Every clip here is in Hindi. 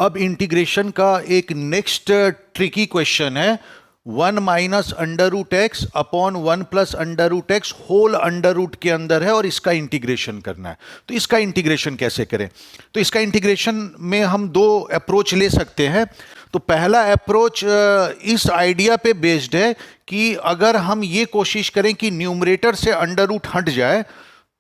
अब इंटीग्रेशन का एक नेक्स्ट ट्रिकी क्वेश्चन है, 1 minus under root X upon 1 plus under root X whole under root के अंदर है और इसका इंटीग्रेशन करना है। तो इसका इंटीग्रेशन कैसे करें? तो इसका इंटीग्रेशन में हम दो अप्रोच ले सकते हैं। तो पहला अप्रोच इस आइडिया पे बेस्ड है कि अगर हम ये कोशिश करें कि न्यूमरेटर से अंडर रूट हट जाए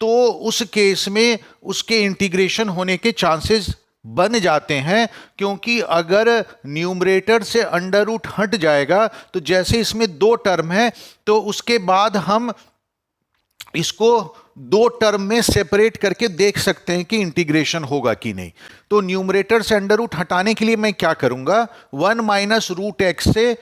तो उस केस में उसके इंटीग्रेशन होने के चांसेस बन जाते हैं, क्योंकि अगर न्यूमरेटर से अंडर रूट हट जाएगा तो जैसे इसमें दो टर्म है तो उसके बाद हम इसको दो टर्म में सेपरेट करके देख सकते हैं कि इंटीग्रेशन होगा कि नहीं। तो न्यूमरेटर से अंडर रूट हटाने के लिए मैं क्या करूंगा, 1 माइनस रूट एक्स से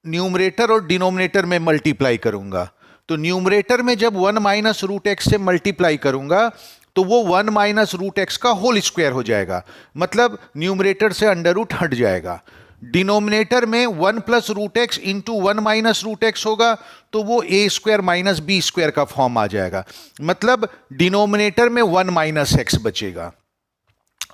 न्यूमरेटर और डिनोमिनेटर में मल्टीप्लाई करूंगा। तो न्यूमरेटर में जब 1 माइनस रूट एक्स से मल्टीप्लाई करूंगा तो वो 1 माइनस रूट एक्स का होल स्क्वायर हो जाएगा, मतलब न्यूमरेटर से अंडर रूट हट जाएगा। डिनोमिनेटर में 1 plus root X into 1 minus root X होगा तो वो A square minus B square का फॉर्म आ जाएगा, मतलब डिनोमिनेटर में 1 माइनस एक्स बचेगा।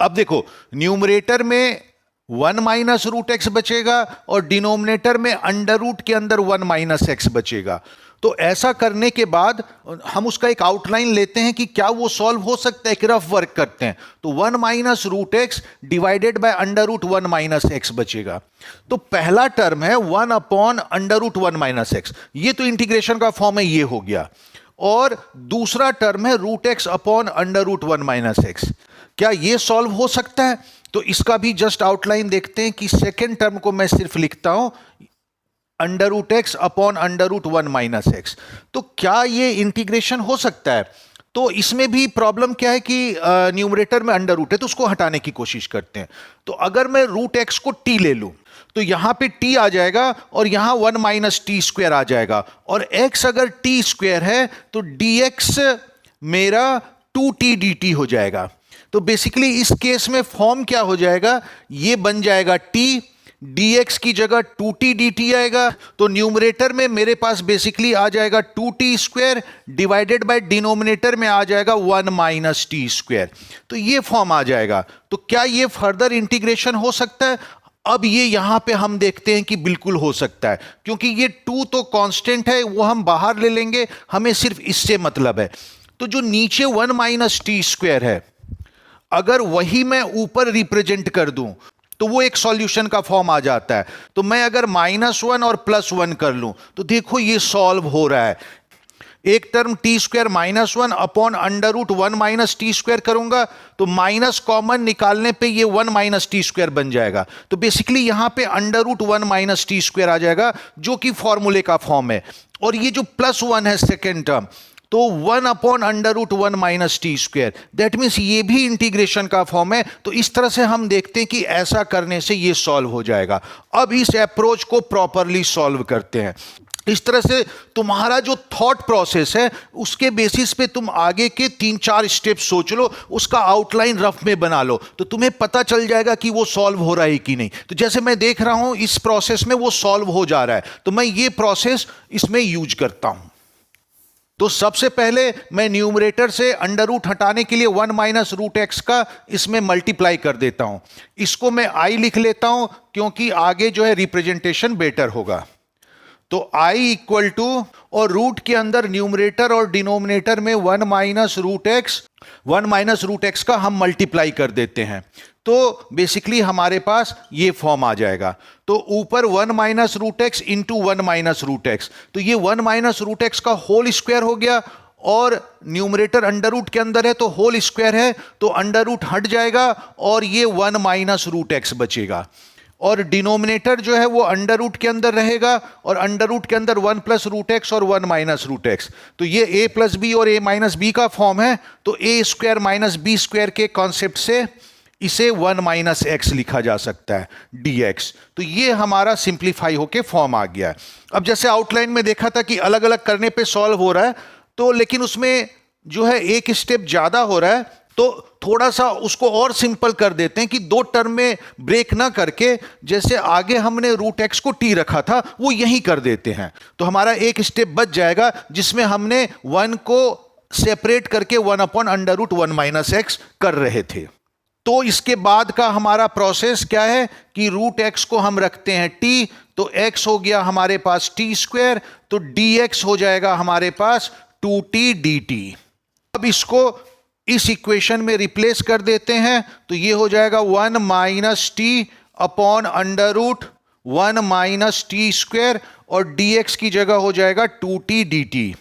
अब देखो, न्यूमरेटर में 1 माइनस रूट एक्स बचेगा और डिनोमिनेटर में अंडर रूट के अंदर 1 माइनस एक्स बचेगा। तो ऐसा करने के बाद हम उसका एक आउटलाइन लेते हैं कि क्या वो सॉल्व हो सकता है, एक रफ वर्क करते हैं। तो 1 minus root X divided by under root 1 minus X बचेगा। तो पहला टर्म है 1 upon under root 1 minus X, ये तो इंटीग्रेशन का फॉर्म है, ये हो गया। और दूसरा टर्म है root X upon under root 1 minus X. क्या ये सॉल्व हो सकता है? तो इसका भी जस्ट आउटलाइन देखते हैं कि सेकेंड टर्म को मैं सिर्फ लिखता हूं under root X upon under root 1 minus X. तो क्या ये इंटीग्रेशन हो सकता है? तो इसमें भी प्रॉब्लम क्या है कि न्यूमरेटर में अंडर रूट है तो उसको हटाने की कोशिश करते हैं। तो अगर मैं रूट एक्स को टी ले लूं तो यहां पे टी आ जाएगा और यहां 1 माइनस टी स्क्वायर आ जाएगा, और एक्स अगर टी स्क्वायर है तो डी एक्स मेरा 2t dt हो जाएगा। तो बेसिकली इस केस में फॉर्म क्या हो जाएगा, ये बन जाएगा t, dx की जगह 2t dt आएगा। तो न्यूमरेटर में मेरे पास बेसिकली आ जाएगा 2t square divided by denominator में आ जाएगा 1 माइनस टी स्क्वायर। तो ये फॉर्म आ जाएगा। तो क्या ये फर्दर इंटीग्रेशन हो सकता है? अब ये यहां पे हम देखते हैं कि बिल्कुल हो सकता है, क्योंकि ये 2 तो कांस्टेंट है, वो हम बाहर ले लेंगे, हमें सिर्फ इससे मतलब है। तो जो नीचे 1 माइनस टी स्क्वायर है अगर वही मैं ऊपर रिप्रेजेंट कर दूं तो वो एक सॉल्यूशन का फॉर्म आ जाता है। तो मैं अगर -1 और +1 कर लूं तो देखो ये सॉल्व हो रहा है। एक term T square -1 upon under root 1 minus T square करूंगा तो माइनस कॉमन निकालने पे ये 1 माइनस टी स्क्वायर बन जाएगा। तो बेसिकली यहां पे under root 1 minus T square आ जाएगा जो कि फॉर्मूले का फॉर्म है। और ये जो +1 है सेकेंड टर्म, तो 1 upon under root 1 minus T square, that means ये भी इंटीग्रेशन का फॉर्म है। तो इस तरह से हम देखते हैं कि ऐसा करने से ये सॉल्व हो जाएगा। अब इस अप्रोच को प्रॉपरली सॉल्व करते हैं। इस तरह से तुम्हारा जो थॉट प्रोसेस है उसके बेसिस पे तुम आगे के 3-4 स्टेप सोच लो, उसका आउटलाइन रफ में बना लो, तो तुम्हें पता चल जाएगा कि वो सॉल्व हो रहा है कि नहीं। तो जैसे मैं देख रहा हूं इस प्रोसेस में वो सॉल्व हो जा रहा है, तो मैं ये प्रोसेस इसमें यूज करता हूं। तो सबसे पहले मैं न्यूमरेटर से अंडर रूट हटाने के लिए 1 माइनस रूट एक्स का इसमें मल्टीप्लाई कर देता हूं। इसको मैं आई लिख लेता हूं क्योंकि आगे जो है रिप्रेजेंटेशन बेटर होगा। तो i इक्वल टू, और रूट के अंदर न्यूमरेटर और डिनोमिनेटर में 1 माइनस रूट एक्स का हम मल्टीप्लाई कर देते हैं। तो बेसिकली हमारे पास ये फॉर्म आ जाएगा। तो ऊपर 1 minus root X into 1 minus root X, तो ये 1 माइनस रूट एक्स का होल स्क्वायर हो गया, और न्यूमरेटर अंडर रूट के अंदर है तो होल स्क्वायर है तो अंडर रूट हट जाएगा और ये 1 माइनस रूट एक्स बचेगा। और डिनोमिनेटर जो है वो अंडर रूट के अंदर रहेगा, और अंडर रूट के अंदर 1 प्लस रूट एक्स और 1 माइनस रूट एक्स, तो ये a प्लस बी और a माइनस बी का फॉर्म है। तो a square minus B square के कॉन्सेप्ट से इसे 1 माइनस एक्स लिखा जा सकता है dx। तो ये हमारा सिंप्लीफाई होके फॉर्म आ गया है। अब जैसे आउटलाइन में देखा था कि अलग अलग करने पे सॉल्व हो रहा है, तो लेकिन उसमें जो है एक स्टेप ज्यादा हो रहा है, तो थोड़ा सा उसको और सिंपल कर देते हैं कि दो टर्म में ब्रेक ना करके, जैसे आगे हमने रूट एक्स को टी रखा था वो यही कर देते हैं। तो हमारा एक स्टेप बच जाएगा जिसमें हमने 1 को सेपरेट करके 1 upon under root 1 minus X कर रहे थे। तो इसके बाद का हमारा प्रोसेस क्या है कि रूट एक्स को हम रखते हैं टी, तो एक्स हो गया हमारे पास टी स्क्वायर, तो डी एक्स हो जाएगा हमारे पास 2t dt। अब इसको इस इक्वेशन में रिप्लेस कर देते हैं, तो ये हो जाएगा 1 minus T upon under root 1 minus T square, और dx की जगह हो जाएगा 2t dt।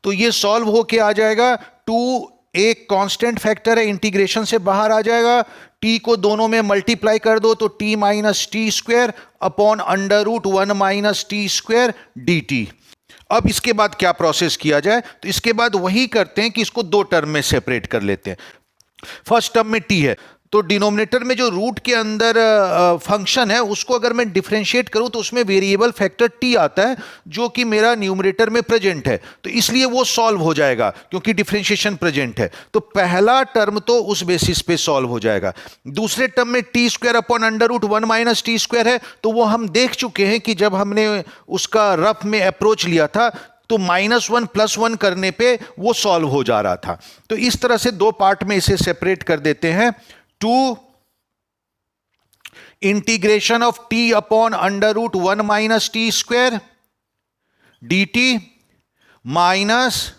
तो ये सॉल्व होके आ जाएगा, 2 एक कांस्टेंट फैक्टर है, इंटीग्रेशन से बाहर आ जाएगा, t को दोनों में मल्टीप्लाई कर दो तो t minus T square upon under root 1 minus T square dt। अब इसके बाद क्या प्रोसेस किया जाए, तो इसके बाद वही करते हैं कि इसको दो टर्म में सेपरेट कर लेते हैं। फर्स्ट टर्म में t है, तो डिनोमिनेटर में जो रूट के अंदर फंक्शन है उसको अगर मैं डिफरेंशिएट करूं तो उसमें वेरिएबल फैक्टर t आता है जो कि मेरा न्यूमरेटर में प्रेजेंट है, तो इसलिए वो सॉल्व हो जाएगा क्योंकि डिफरेंशिएशन प्रेजेंट है। तो पहला टर्म तो उस बेसिस पे सॉल्व हो जाएगा। दूसरे टर्म में T square upon under root 1 minus T square है, तो वो हम देख चुके हैं कि जब हमने उसका रफ में अप्रोच लिया था तो -1 +1 करने पे वो सॉल्व हो जा रहा था। तो इस तरह से दो पार्ट में इसे सेपरेट कर देते हैं। 2 integration of t upon under root 1 minus T square dt minus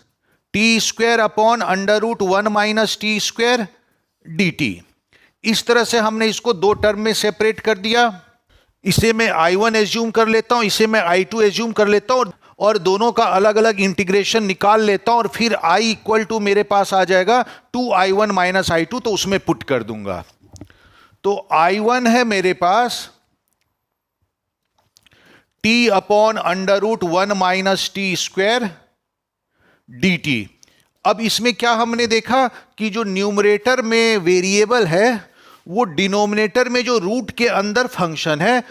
T square upon under root 1 minus T square dt। इस तरह से हमने इसको दो टर्म में सेपरेट कर दिया। इसे मैं I1 एज्यूम कर लेता हूं, इसे मैं I2 एज्यूम कर लेता हूं, और दोनों का अलग अलग इंटीग्रेशन निकाल लेता हूं, और फिर I इक्वल टू मेरे पास आ जाएगा 2I1 माइनस I2, तो उसमें पुट कर दूंगा। तो I1 है मेरे पास t upon under root 1 minus T square dt। अब इसमें क्या हमने देखा कि जो न्यूमरेटर में वेरिएबल है वो डिनोमिनेटर में जो रूट के अंदर फंक्शन है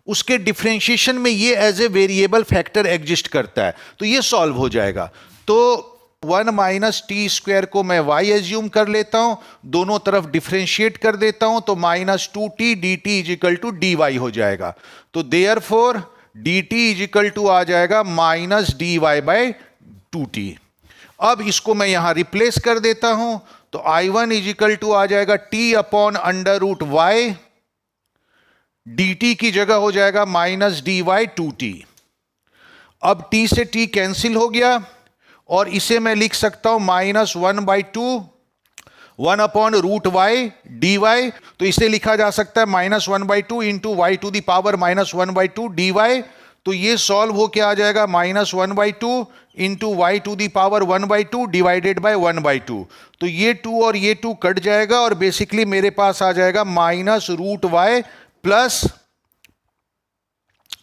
उसके डिफरेंशिएशन में ये as a variable factor exist करता है, तो ये सॉल्व हो जाएगा। तो 1 माइनस टी स्क्वायर को मैं y एज्यूम कर लेता हूं, दोनों तरफ डिफरेंशिएट कर देता हूं, तो -2t dt is equal to dy हो जाएगा। तो therefore dt is equal to आ जाएगा -dy/2t। अब इसको मैं यहां रिप्लेस कर देता हूं, तो I1 इज इक्वल टू आ जाएगा t upon under root y, dt की जगह हो जाएगा -dy/2t। अब t से t कैंसिल हो गया, और इसे मैं लिख सकता हूं -1/2 1 अपॉन रूट y dy। तो इसे लिखा जा सकता है -1/2 into y to the power -1/2 dy। तो ये सॉल्व होके आ जाएगा -1/2 into y to the power 1/2 divided by 1/2। तो ये 2 और ये 2 कट जाएगा, और बेसिकली मेरे पास आ जाएगा -√y प्लस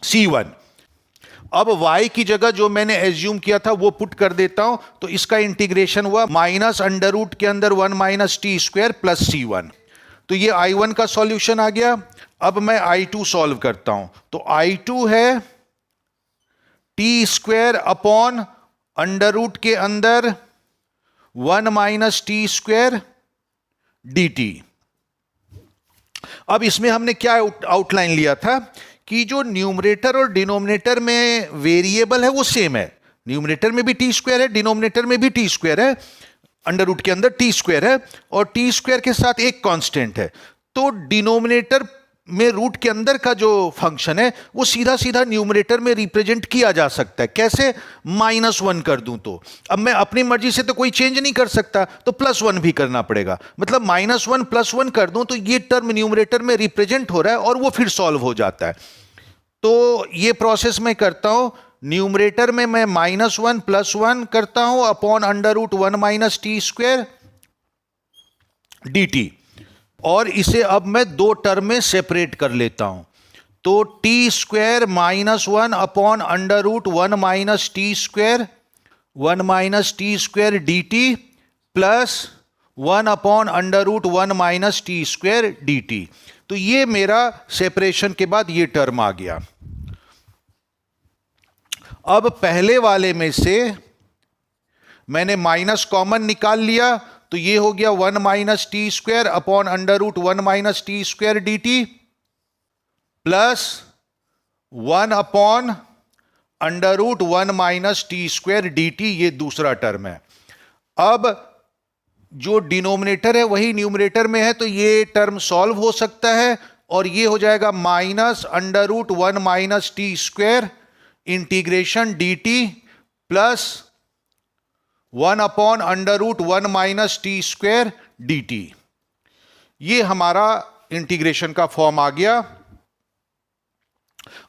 c1। अब y की जगह जो मैंने एज्यूम किया था वो पुट कर देता हूं, तो इसका इंटीग्रेशन हुआ माइनस अंडर रूट के अंदर 1 minus T square plus c1। तो ये I1 का सॉल्यूशन आ गया। अब मैं I2 सॉल्व करता हूं, तो I2 है T square upon under root के अंदर 1 माइनस टी स्क्वायर dt। अब इसमें हमने क्या आउटलाइन लिया था कि जो न्यूमरेटर और डिनोमिनेटर में वेरिएबल है वो सेम है। न्यूमरेटर में भी टी स्क्वायर है, डिनोमिनेटर में भी टी स्क्वायर है, अंडर रूट के अंदर टी स्क्वायर है, और टी स्क्वायर के साथ एक कांस्टेंट है। तो डिनोमिनेटर में रूट के अंदर का जो फंक्शन है वो सीधा सीधा न्यूमरेटर में रिप्रेजेंट किया जा सकता है। कैसे? -1 कर दूं तो अब मैं अपनी मर्जी से तो कोई चेंज नहीं कर सकता, तो +1 भी करना पड़ेगा। मतलब -1 +1 कर दूं तो ये टर्म न्यूमरेटर में रिप्रेजेंट हो रहा है और वो फिर सॉल्व हो जाता है। तो ये प्रोसेस मैं करता हूं, न्यूमरेटर में मैं -1 +1 करता हूं upon under root 1 minus T square dt, और इसे अब मैं दो टर्म में सेपरेट कर लेता हूं। तो T square -1 upon under root 1 minus T square 1 minus T square dt plus 1 upon under root 1 minus T square dt। तो ये मेरा सेपरेशन के बाद ये टर्म आ गया। अब पहले वाले में से मैंने माइनस कॉमन निकाल लिया, तो ये हो गया 1 minus T square upon under root 1 minus T square dt plus 1 upon under root 1 minus T square dt, ये दूसरा टर्म है। अब जो डिनोमिनेटर है वही न्यूमरेटर में है, तो ये टर्म सॉल्व हो सकता है और ये हो जाएगा -√1 minus T square integration D T plus 1/√1 minus T square D T. ये हमारा इंटीग्रेशन का फॉर्म आ गया।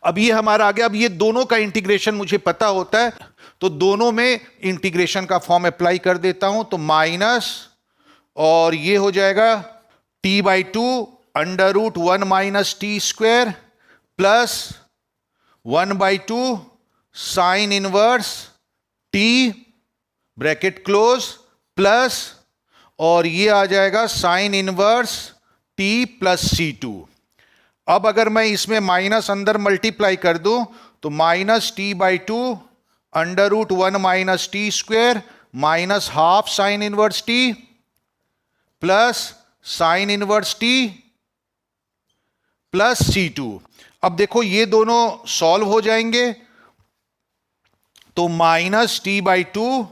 अब ये हमारा आ गया। अब ये दोनों का इंटीग्रेशन मुझे पता होता है, तो दोनों में इंटीग्रेशन का फॉर्म अप्लाई कर देता हूं, तो माइनस और ये हो जाएगा t/2 √1 minus T square plus 1/2 sine inverse t bracket close plus और ये आ जाएगा sine inverse t plus C2। अब अगर मैं इसमें माइनस अंदर मल्टीप्लाई कर दूं तो -t/2 √1 minus T square minus half sine inverse t plus sine inverse t plus C2। अब देखो ये दोनों सॉल्व हो जाएंगे, तो -t/2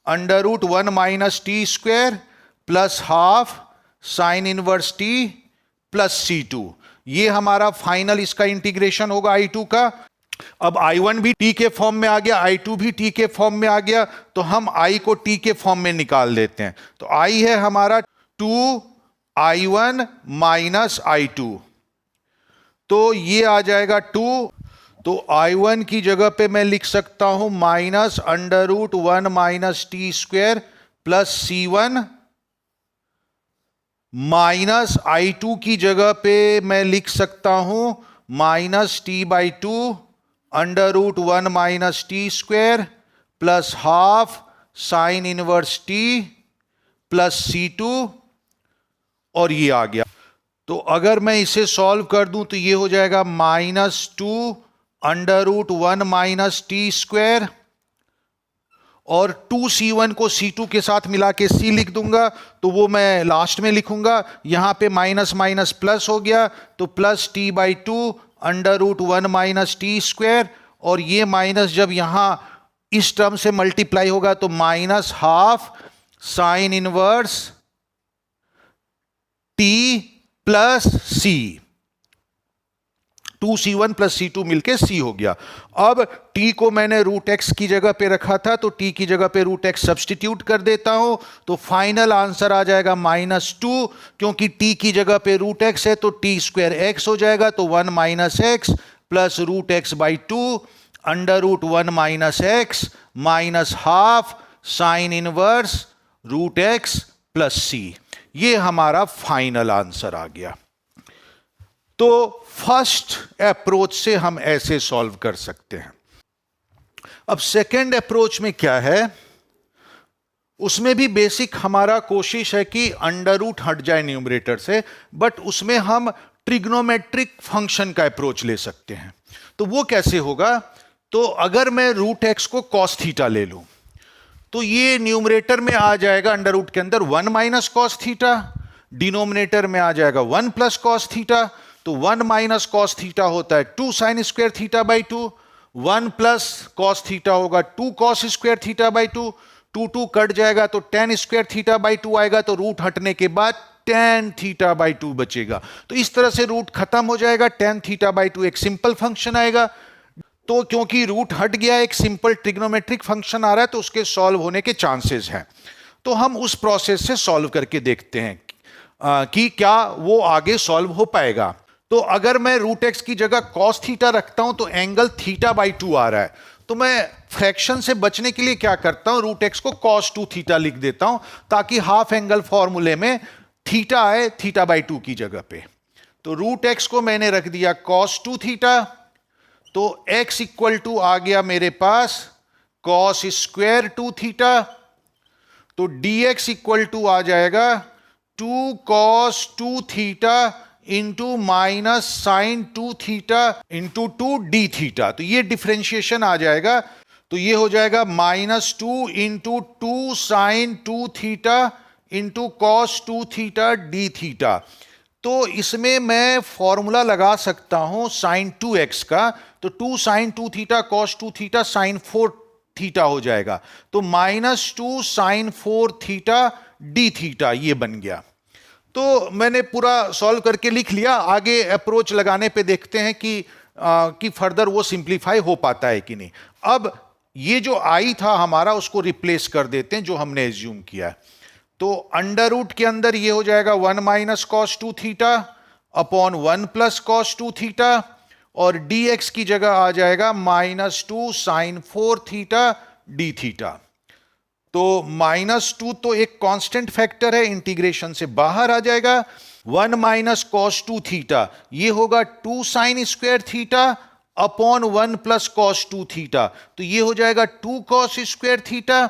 √1 minus T square plus half sine inverse t plus C2। ये हमारा फाइनल इसका इंटीग्रेशन होगा I2 का। अब I1 भी t के फॉर्म में आ गया, I2 भी t के फॉर्म में आ गया, तो हम I को t के फॉर्म में निकाल देते हैं। तो I है हमारा 2I1 माइनस I2, तो ये आ जाएगा 2। तो I1 की जगह पे मैं लिख सकता हूं -√1 minus T square plus C1 minus I2 की जगह पे मैं लिख सकता हूं -t/2 √1 minus T square plus half sine inverse t plus C2 और ये आ गया। तो अगर मैं इसे सॉल्व कर दूं तो ये हो जाएगा -2 √1 माइनस टी स्क्वायर और 2C1 को C2 के साथ मिला के C लिख दूंगा, तो वो मैं लास्ट में लिखूंगा। यहां पे माइनस माइनस प्लस हो गया, तो plus t/2 √1 minus T square और ये माइनस जब यहां इस टर्म से मल्टीप्लाई होगा तो minus half sine inverse t plus C। 2C1 plus C2 मिलके C हो गया। अब t को मैंने √x की जगह पे रखा था, तो t की जगह पे √x सब्स्टिट्यूट कर देता हूं, तो फाइनल आंसर आ जाएगा -2। क्योंकि t की जगह पे √x है तो t² x हो जाएगा, तो 1 minus x plus √x/2 √1 minus x minus half sine inverse √x plus C। ये हमारा फाइनल आंसर आ गया। तो फर्स्ट अप्रोच से हम ऐसे सॉल्व कर सकते हैं। अब सेकंड अप्रोच में क्या है, उसमें भी बेसिक हमारा कोशिश है कि अंडर रूट हट जाए न्यूमरेटर से, बट उसमें हम ट्रिग्नोमेट्रिक फंक्शन का अप्रोच ले सकते हैं। तो वो कैसे होगा, तो अगर मैं √x को cos थीटा ले लूं तो ये न्यूमरेटर में आ जाएगा अंडर रूट के अंदर 1 माइनस cos थीटा, डिनोमिनेटर में आ जाएगा 1 प्लस cos थीटा। तो 1 माइनस cos थीटा होता है 2 sine square theta by 2, 1 plus cos theta होगा 2 cos square theta by 2, 2 cut जाएगा तो tan स्क्वायर थीटा बाई 2 आएगा, तो रूट हटने के बाद tan थीटा बाई 2 बचेगा। तो इस तरह से रूट खत्म हो जाएगा, tan थीटा बाई 2 एक सिंपल फंक्शन आएगा। तो क्योंकि रूट हट गया, एक सिंपल ट्रिग्नोमेट्रिक फंक्शन आ रहा है, तो उसके सॉल्व होने के चांसेस हैं। तो हम उस प्रोसेस से सॉल्व करके देखते हैं कि क्या वो आगे सॉल्व हो पाएगा। तो अगर मैं √x की जगह cos थीटा रखता हूं तो एंगल थीटा बाई 2 आ रहा है, तो मैं फ्रैक्शन से बचने के लिए क्या करता हूं, √x को cos 2 थीटा लिख देता हूं, ताकि हाफ एंगल फॉर्मूले में थीटा आए थीटा बाई 2 की जगह पे। तो √x को मैंने रख दिया cos 2 थीटा, तो x इक्वल टू आ गया मेरे पास cos स्क्वायर 2 थीटा, तो dx इक्वल टू आ जाएगा 2 cos 2 theta into minus sine 2 theta into 2 D theta. तो ये डिफरेंशिएशन आ जाएगा, तो ये हो जाएगा -2 into 2 sine 2 theta into cos 2 theta D theta. तो इसमें मैं फॉर्मूला लगा सकता हूं साइन 2x का, तो 2 sine 2 theta cos 2 theta sine 4 theta हो जाएगा, तो -2 साइन 4 थीटा डी थीटा, ये बन गया। तो मैंने पूरा सॉल्व करके लिख लिया, आगे अप्रोच लगाने पे देखते हैं कि फर्दर वो सिंप्लीफाई हो पाता है कि नहीं। अब ये जो आई था हमारा, उसको रिप्लेस कर देते हैं जो हमने एज्यूम किया है। तो अंडर रूट के अंदर ये हो जाएगा 1 minus cos 2 theta upon 1 plus cos 2 theta, और dx की जगह आ जाएगा -2 साइन 4 थीटा डी थीटा। तो -2 तो एक कांस्टेंट फैक्टर है, इंटीग्रेशन से बाहर आ जाएगा। 1 माइनस कॉस 2 थीटा ये होगा 2 sine square theta upon 1 plus cos 2 theta, तो ये हो जाएगा 2 कॉस स्क्वायर थीटा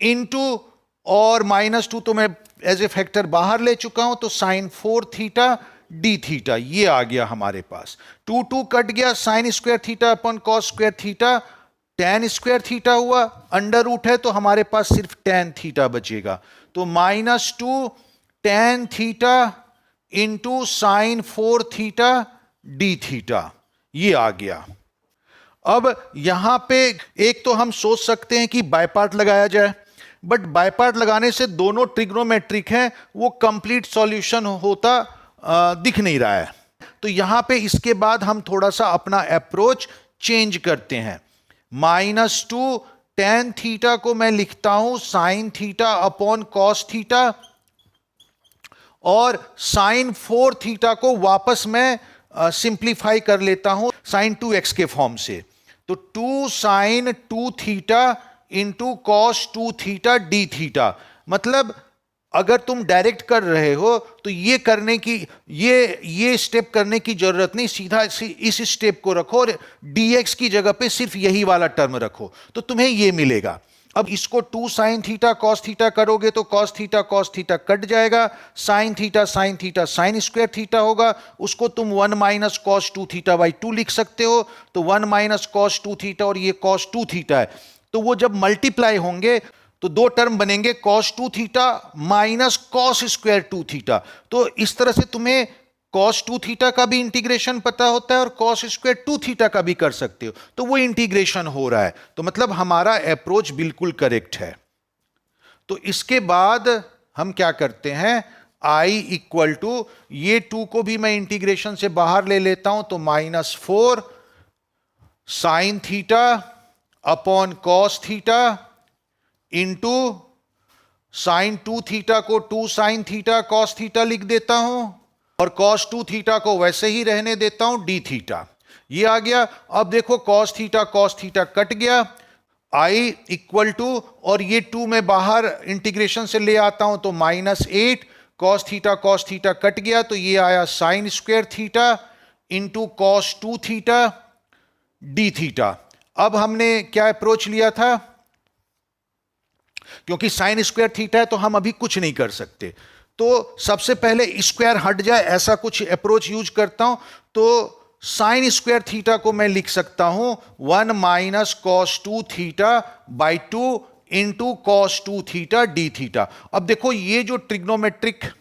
इंटू, और -2 तो मैं एज ए फैक्टर बाहर ले चुका हूं, तो साइन 4 थीटा डी थीटा ये आ गया हमारे पास। 2 कट गया, sine square theta upon cos square theta tan square theta हुआ, अंडर रूट है तो हमारे पास सिर्फ tan थीटा बचेगा। तो -2 tan theta into sine 4 theta D theta ये आ गया। अब यहां पे एक तो हम सोच सकते हैं कि बाय पार्ट लगाया जाए, बट बाय पार्ट लगाने से दोनों ट्रिग्नोमेट्रिक हैं, वो कंप्लीट सॉल्यूशन होता दिख नहीं रहा है। तो यहां पे इसके बाद हम थोड़ा सा अपना अप्रोच चेंज करते हैं। -2 tan थीटा को मैं लिखता हूं sine theta upon cos theta, और साइन 4 थीटा को वापस मैं सिंप्लीफाई कर लेता हूं साइन 2x के फॉर्म से। तो 2 sine 2 theta into cos 2 theta D theta, मतलब अगर तुम डायरेक्ट कर रहे हो तो ये करने की ये स्टेप करने की जरूरत नहीं, सीधा इस स्टेप को रखो और dx की जगह पे सिर्फ यही वाला टर्म रखो, तो तुम्हें ये मिलेगा। अब इसको 2 साइन थीटा कॉस थीटा करोगे तो कॉस थीटा कट जाएगा, sine theta sine square theta होगा, उसको तुम 1 माइनस कॉस 2 थीटा बाई 2 लिख सकते हो। तो 1 माइनस कॉस 2 थीटा और ये कॉस 2 थीटा है, तो वो जब मल्टीप्लाई होंगे तो दो टर्म बनेंगे, cos 2 theta minus cos square 2 theta. तो इस तरह से तुम्हें कॉस 2 थीटा का भी इंटीग्रेशन पता होता है और कॉस स्क्वायर 2 थीटा का भी कर सकते हो, तो वो इंटीग्रेशन हो रहा है, तो मतलब हमारा अप्रोच बिल्कुल करेक्ट है। तो इसके बाद हम क्या करते हैं, i इक्वल टू ये 2 को भी मैं इंटीग्रेशन से बाहर ले लेता हूं, तो -4 sine theta upon cos theta into sine 2 theta को 2 साइन थीटा कॉस थीटा लिख देता हूं, और कॉस 2 थीटा को वैसे ही रहने देता हूं डी थीटा, ये आ गया। अब देखो कॉस थीटा कट गया, i इक्वल टू, और ये 2 में बाहर इंटीग्रेशन से ले आता हूं तो -8 कॉस थीटा कट गया, तो ये आया sine square theta into cos 2 theta D theta. अब हमने क्या अप्रोच लिया था, क्योंकि साइन स्क्वायर थीटा है तो हम अभी कुछ नहीं कर सकते, तो सबसे पहले स्क्वायर हट जाए ऐसा कुछ अप्रोच यूज करता हूं। तो साइन स्क्वायर थीटा को मैं लिख सकता हूं 1 minus cos 2 theta by 2 into cos 2 theta D theta. अब देखो ये जो ट्रिग्नोमेट्रिक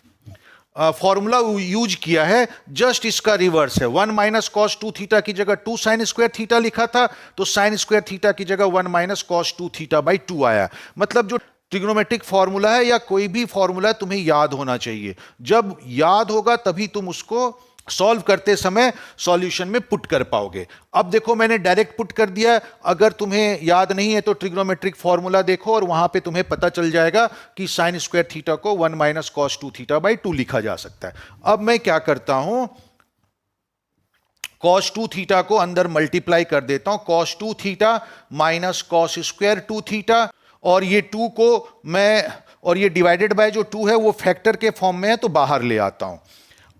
फॉर्मूला यूज किया है जस्ट इसका रिवर्स है। 1 माइनस कॉस 2 थीटा की जगह 2 साइन स्क्वायर थीटा लिखा था, तो साइन स्क्वायर थीटा की जगह 1 माइनस कॉस 2 थीटा बाई 2 आया। मतलब जो ट्रिग्नोमेट्रिक फॉर्मूला है या कोई भी फॉर्मूला तुम्हें याद होना चाहिए, जब याद होगा तभी तुम उसको सॉल्व करते समय सॉल्यूशन में पुट कर पाओगे। अब देखो मैंने डायरेक्ट पुट कर दिया, अगर तुम्हें याद नहीं है तो ट्रिग्नोमेट्रिक फॉर्मूला देखो और वहां पे तुम्हें पता चल जाएगा कि साइन स्क्वायर थीटा को 1 माइनस कॉस 2 थीटा बाई 2 लिखा जा सकता है। अब मैं क्या करता हूं, कॉस 2 थीटा को अंदर मल्टीप्लाई कर देता हूं, cos 2 theta minus cos square 2 theta, और ये 2 को मैं, और ये डिवाइडेड बाय जो 2 है वो फैक्टर के फॉर्म में है तो बाहर ले आता हूं।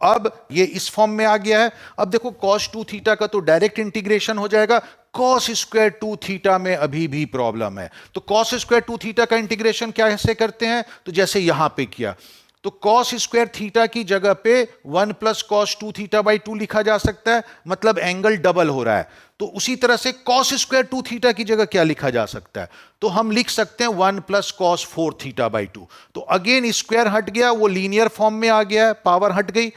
अब ये इस फॉर्म में आ गया है। अब देखो cos 2 थीटा का तो डायरेक्ट इंटीग्रेशन हो जाएगा, cos स्क्वायर 2 थीटा में अभी भी प्रॉब्लम है, तो cos स्क्वायर 2 थीटा का इंटीग्रेशन कैसे करते हैं, तो जैसे यहां पे किया, तो cos स्क्वायर थीटा की जगह पे 1 प्लस कॉस 2 थीटा बाई 2 लिखा जा सकता है, मतलब एंगल डबल हो रहा है। तो उसी तरह से cos स्क्वायर 2 थीटा की जगह क्या लिखा जा सकता है, तो हम लिख सकते हैं 1 प्लस कॉस 4 थीटा बाई 2। तो अगेन स्क्वायर हट गया, वो लीनियर फॉर्म में आ गया, पावर हट गई,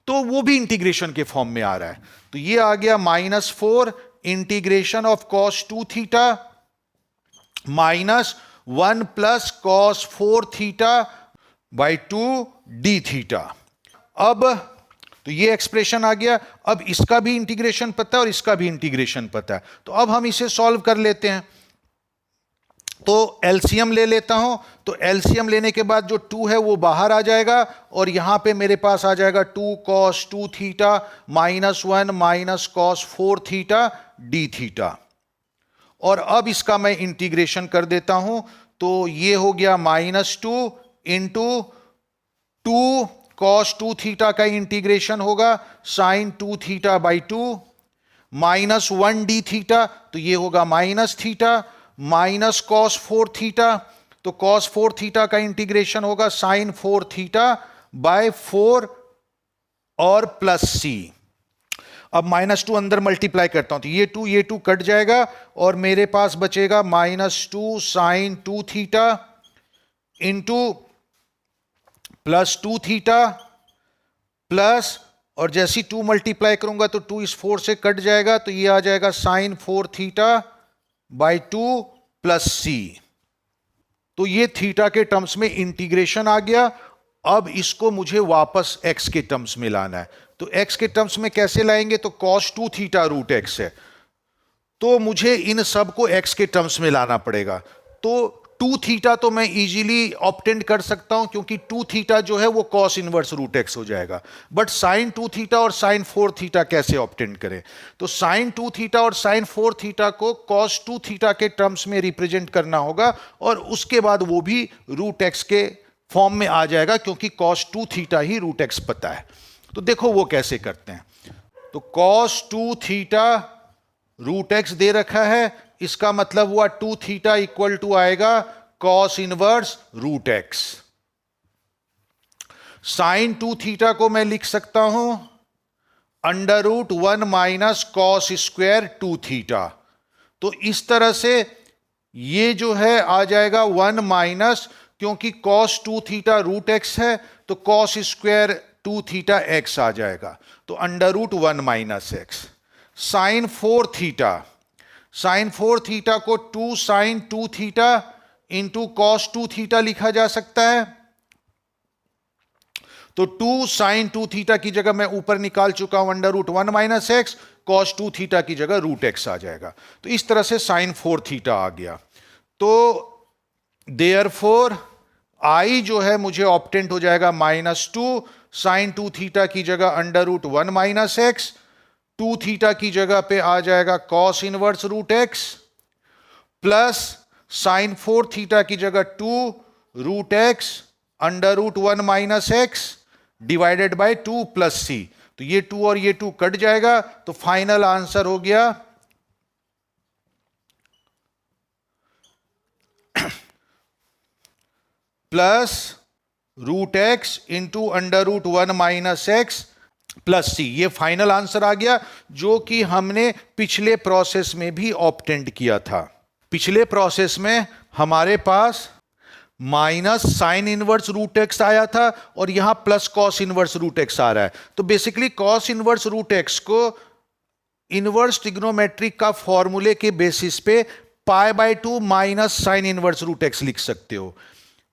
तो वो भी इंटीग्रेशन के फॉर्म में आ रहा है। तो ये आ गया -4 integration of cos 2 theta minus 1 plus cos 4 theta by 2 D theta. अब तो ये एक्सप्रेशन आ गया। अब इसका भी इंटीग्रेशन पता है और इसका भी इंटीग्रेशन पता है, तो अब हम इसे सॉल्व कर लेते हैं। तो एलसीएम ले लेता हूं, तो एलसीएम लेने के बाद जो 2 है वो बाहर आ जाएगा और यहां पे मेरे पास आ जाएगा 2 cos 2 theta -1 minus cos 4 theta D theta. और अब इसका मैं इंटीग्रेशन कर देता हूं, तो ये हो गया -2 इंटू 2 cos 2 थीटा का इंटीग्रेशन होगा sin 2 theta by 2 -1 D theta, तो ये होगा minus theta minus cos 4 theta, तो cos 4 थीटा का इंटीग्रेशन होगा sin 4 थीटा बाय 4 और प्लस c। अब -2 अंदर मल्टीप्लाई करता हूं, तो ये 2 कट जाएगा और मेरे पास बचेगा -2 sin 2 theta into +2 theta plus, और जैसी 2 मल्टीप्लाई करूंगा तो 2 इस 4 से कट जाएगा, तो ये आ जाएगा sin 4 theta by 2 plus c। तो ये थीटा के टर्म्स में इंटीग्रेशन आ गया। अब इसको मुझे वापस x के टर्म्स में लाना है, तो x के टर्म्स में कैसे लाएंगे, तो cos 2 थीटा रूट x है, तो मुझे इन सब को x के टर्म्स में लाना पड़ेगा। तो 2 थीटा तो मैं इजीली ऑब्टेन कर सकता हूं, क्योंकि 2 थीटा जो है वो cos इनवर्स रूट x हो जाएगा। बट sin 2 थीटा और sin 4 थीटा कैसे ऑब्टेन करें, तो sin 2 थीटा और sin 4 थीटा को cos 2 थीटा के टर्म्स में रिप्रेजेंट करना होगा, और उसके बाद वो भी रूट x के फॉर्म में आ जाएगा, क्योंकि cos 2 थीटा ही रूट x पता है। तो देखो वो कैसे करते हैं। तो cos 2 थीटा रूट x दे रखा है, इसका मतलब हुआ 2 थीटा इक्वल टू आएगा cos inverse root x। sin 2 theta को मैं लिख सकता हूं √1 माइनस cos स्क्वायर 2 थीटा। तो इस तरह से ये जो है आ जाएगा 1 माइनस, क्योंकि cos 2 थीटा रूट x है तो cos स्क्वायर 2 थीटा x आ जाएगा, तो √1 minus x। sin 4 theta, sin 4 theta को 2 sin 2 theta into cos 2 theta लिखा जा सकता है। तो 2 sin 2 थीटा की जगह मैं ऊपर निकाल चुका हूं √1 माइनस x, cos 2 थीटा की जगह रूट x आ जाएगा। तो इस तरह से sin 4 थीटा आ गया। तो देयरफॉर I जो है मुझे ऑब्टेंट हो जाएगा -2 sin 2 थीटा की जगह √1 माइनस x, 2 थीटा की जगह पे आ जाएगा cos inverse root x, plus sin 4 theta की जगह 2 root x √1 minus x divided by 2 plus c। तो ये 2 और ये 2 कट जाएगा, तो फाइनल आंसर हो गया plus root x into √1 minus x plus c। ये फाइनल आंसर आ गया, जो कि हमने पिछले प्रोसेस में भी ऑब्टेंड किया था। पिछले प्रोसेस में हमारे पास minus sine inverse root x आया था और यहां plus cos inverse root x आ रहा है। तो basically cos inverse root x को इनवर्स ट्रिग्नोमेट्रिक का फॉर्मूले के बेसिस पे π/2 minus sine inverse root x लिख सकते हो,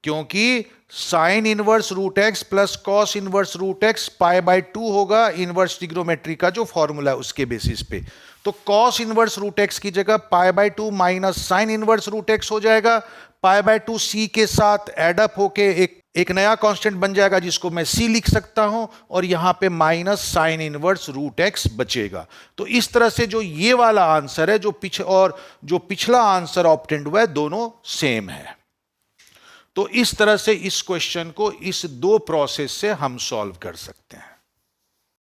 क्योंकि sine inverse root x plus cos inverse root x π/2 होगा इनवर्स ट्रिग्नोमेट्री का जो फॉर्मूला है उसके बेसिस पे। तो कॉस इनवर्स रूट एक्स की जगह π/2 minus sine inverse root x हो जाएगा, π/2 c के साथ एडअप होके एक नया कांस्टेंट बन जाएगा जिसको मैं c लिख सकता हूं, और यहां पे minus sine inverse root X बचेगा। तो इस तरह से जो ये वाला आंसर है जो पिछला आंसर ऑब्टेंड हुआ है दोनों सेम है। तो इस तरह से इस क्वेश्चन को इस दो प्रोसेस से हम सॉल्व कर सकते हैं।